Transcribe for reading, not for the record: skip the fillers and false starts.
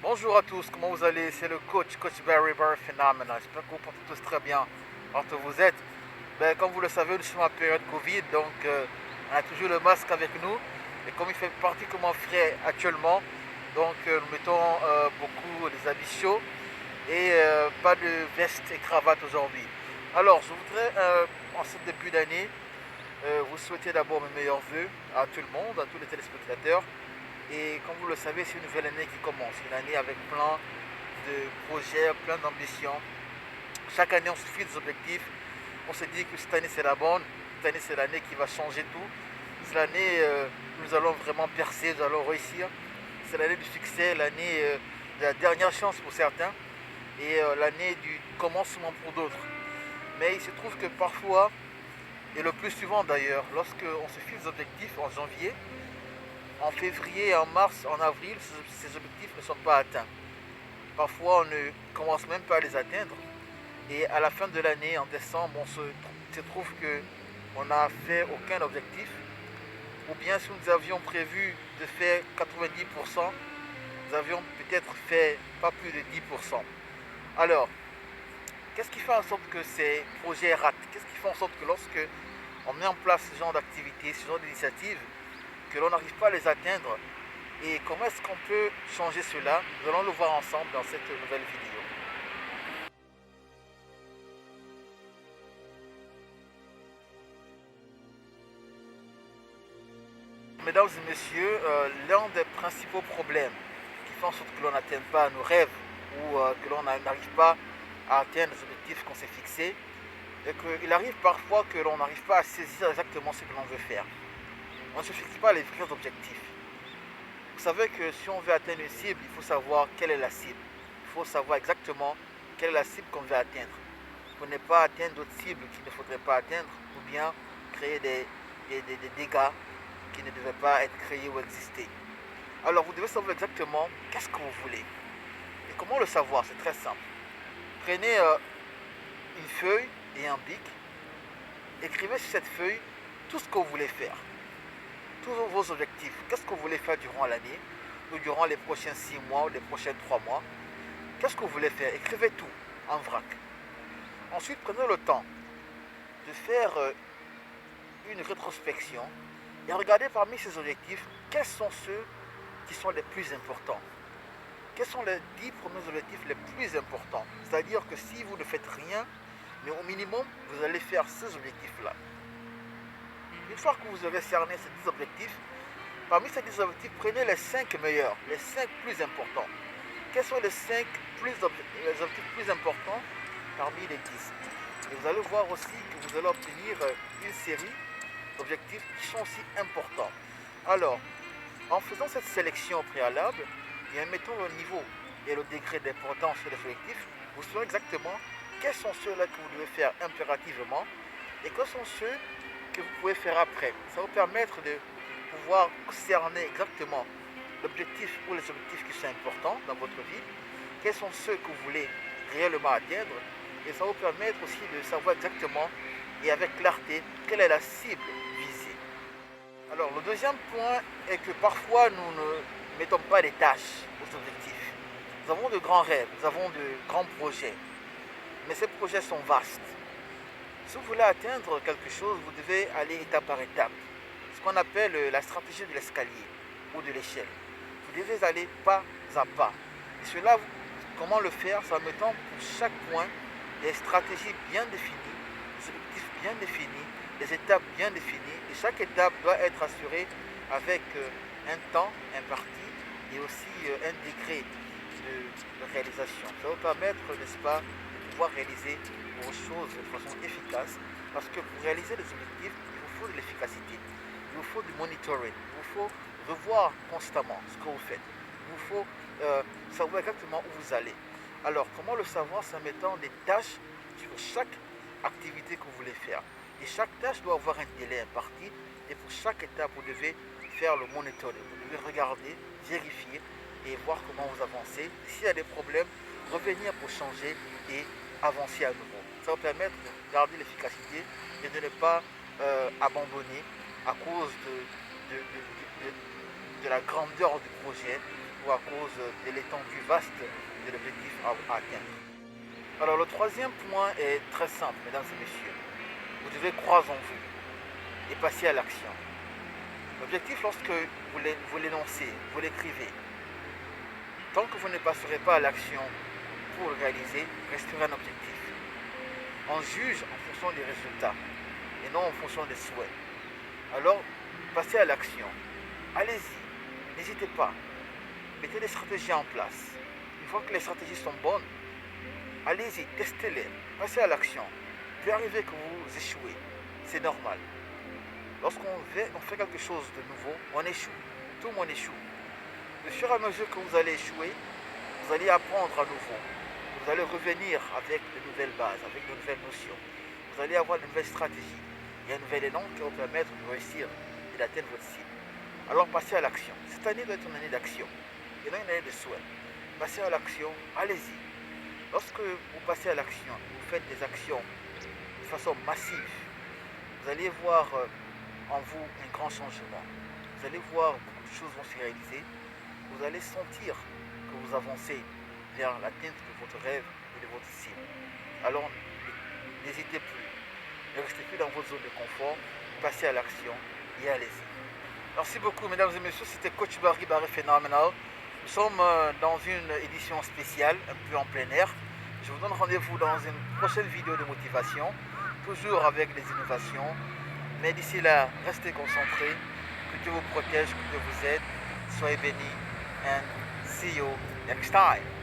Bonjour à tous, comment vous allez? C'est le coach Barry Phenomena. J'espère que vous portez tous très bien partout où vous êtes. Comme vous le savez, nous sommes en période Covid, donc on a toujours le masque avec nous. Et comme il fait particulièrement frais actuellement, donc nous mettons beaucoup des habits chauds et pas de veste et cravate aujourd'hui. Alors, je voudrais, en ce début d'année, vous souhaiter d'abord mes meilleurs voeux à tout le monde, à tous les téléspectateurs. Et comme vous le savez, c'est une nouvelle année qui commence. Une année avec plein de projets, plein d'ambitions. Chaque année, on se fixe des objectifs. On se dit que cette année, c'est la bonne. Cette année, c'est l'année qui va changer tout. C'est l'année où nous allons vraiment percer, nous allons réussir. C'est l'année du succès, l'année de la dernière chance pour certains et l'année du commencement pour d'autres. Mais il se trouve que parfois, et le plus souvent d'ailleurs, lorsque on se fixe des objectifs en janvier, en février, en mars, en avril, ces objectifs ne sont pas atteints. Parfois, on ne commence même pas à les atteindre. Et à la fin de l'année, en décembre, se trouve qu'on n'a fait aucun objectif. Ou bien si nous avions prévu de faire 90%, nous avions peut-être fait pas plus de 10%. Alors, qu'est-ce qui fait en sorte que ces projets ratent? Qu'est-ce qui fait en sorte que lorsque on met en place ce genre d'activité, ce genre d'initiative, que l'on n'arrive pas à les atteindre? Et comment est-ce qu'on peut changer cela? Nous allons le voir ensemble dans cette nouvelle vidéo. Mesdames et messieurs, l'un des principaux problèmes qui font en sorte que l'on n'atteint pas nos rêves ou que l'on n'arrive pas à atteindre les objectifs qu'on s'est fixés, est qu'il arrive parfois que l'on n'arrive pas à saisir exactement ce que l'on veut faire. On ne se fixe pas les vrais objectifs. Vous savez que si on veut atteindre une cible, il faut savoir quelle est la cible. Il faut savoir exactement quelle est la cible qu'on veut atteindre. Pour ne pas atteindre d'autres cibles qu'il ne faudrait pas atteindre, ou bien créer des dégâts qui ne devaient pas être créés ou exister. Alors vous devez savoir exactement qu'est-ce que vous voulez. Et comment le savoir? C'est très simple. Prenez une feuille et un bic. Écrivez sur cette feuille tout ce que vous voulez faire. Tous vos objectifs. Qu'est-ce que vous voulez faire durant l'année ou durant les prochains 6 mois ou les prochains 3 mois. Qu'est-ce que vous voulez faire? Écrivez tout en vrac. Ensuite, prenez le temps de faire une rétrospection et regardez parmi ces objectifs quels sont ceux qui sont les plus importants. Quels sont les 10 premiers objectifs les plus importants? C'est-à-dire que si vous ne faites rien, mais au minimum, vous allez faire ces objectifs-là. Une fois que vous avez cerné ces 10 objectifs, parmi ces 10 objectifs, prenez les 5 meilleurs, les 5 plus importants. Quels sont les 5 les objectifs plus importants parmi les 10? Et vous allez voir aussi que vous allez obtenir une série d'objectifs qui sont aussi importants. Alors, en faisant cette sélection préalable et en mettant le niveau et le degré d'importance sur les objectifs, vous saurez exactement quels sont ceux-là que vous devez faire impérativement et quels sont ceux que vous pouvez faire après. Ça va vous permettre de pouvoir cerner exactement l'objectif ou les objectifs qui sont importants dans votre vie, quels sont ceux que vous voulez réellement atteindre, et ça va vous permettre aussi de savoir exactement et avec clarté quelle est la cible visée. Alors le deuxième point est que parfois nous ne mettons pas les tâches aux objectifs. Nous avons de grands rêves, nous avons de grands projets, mais ces projets sont vastes. Si vous voulez atteindre quelque chose, vous devez aller étape par étape. Ce qu'on appelle la stratégie de l'escalier ou de l'échelle. Vous devez aller pas à pas. Et cela, comment le faire? C'est en mettant pour chaque point des stratégies bien définies, des objectifs bien définis, des étapes bien définies. Et chaque étape doit être assurée avec un temps imparti et aussi un degré de réalisation. Ça va vous permettre, n'est-ce pas, de pouvoir réaliser vos choses de façon efficace. Parce que pour réaliser les objectifs, il vous faut de l'efficacité. Il vous faut du monitoring. Il vous faut revoir constamment ce que vous faites. Il vous faut savoir exactement où vous allez. Alors, comment le savoir? C'est en mettant des tâches sur chaque activité que vous voulez faire. Et chaque tâche doit avoir un délai imparti. Et pour chaque étape, vous devez faire le monitoring. Vous devez regarder, vérifier et voir comment vous avancez. S'il y a des problèmes, revenir pour changer et avancer à nouveau. Ça va permettre de garder l'efficacité et de ne pas abandonner à cause de la grandeur du projet ou à cause de l'étendue vaste de l'objectif à atteindre. Alors le troisième point est très simple, mesdames et messieurs. Vous devez croire en vous et passer à l'action. L'objectif, lorsque vous l'énoncez, vous l'écrivez, tant que vous ne passerez pas à l'action pour le réaliser, restera un objectif. On juge en fonction des résultats et non en fonction des souhaits. Alors, passez à l'action. Allez-y, n'hésitez pas. Mettez des stratégies en place. Une fois que les stratégies sont bonnes, allez-y, testez-les. Passez à l'action. Il peut arriver que vous échouez. C'est normal. Lorsqu'on fait quelque chose de nouveau, on échoue. Tout le monde échoue. De fur et à mesure que vous allez échouer, vous allez apprendre à nouveau. Vous allez revenir avec de nouvelles bases, avec de nouvelles notions. Vous allez avoir de nouvelles stratégies. Il y a un nouvel élan qui va vous permettre de réussir et d'atteindre votre cible. Alors passez à l'action. Cette année doit être une année d'action et non une année de souhait. Passez à l'action, allez-y. Lorsque vous passez à l'action, vous faites des actions de façon massive, vous allez voir en vous un grand changement. Vous allez voir beaucoup de choses vont se réaliser. Vous allez sentir que vous avancez vers l'atteinte de votre rêve et de votre cible. Alors n'hésitez plus. Ne restez plus dans votre zone de confort. Passez à l'action et allez-y. Merci beaucoup, mesdames et messieurs. C'était Coach Barry Phenomenal. Nous sommes dans une édition spéciale, un peu en plein air. Je vous donne rendez-vous dans une prochaine vidéo de motivation, toujours avec des innovations. Mais d'ici là, restez concentrés. Que Dieu vous protège, que Dieu vous aide. Soyez bénis and see you next time.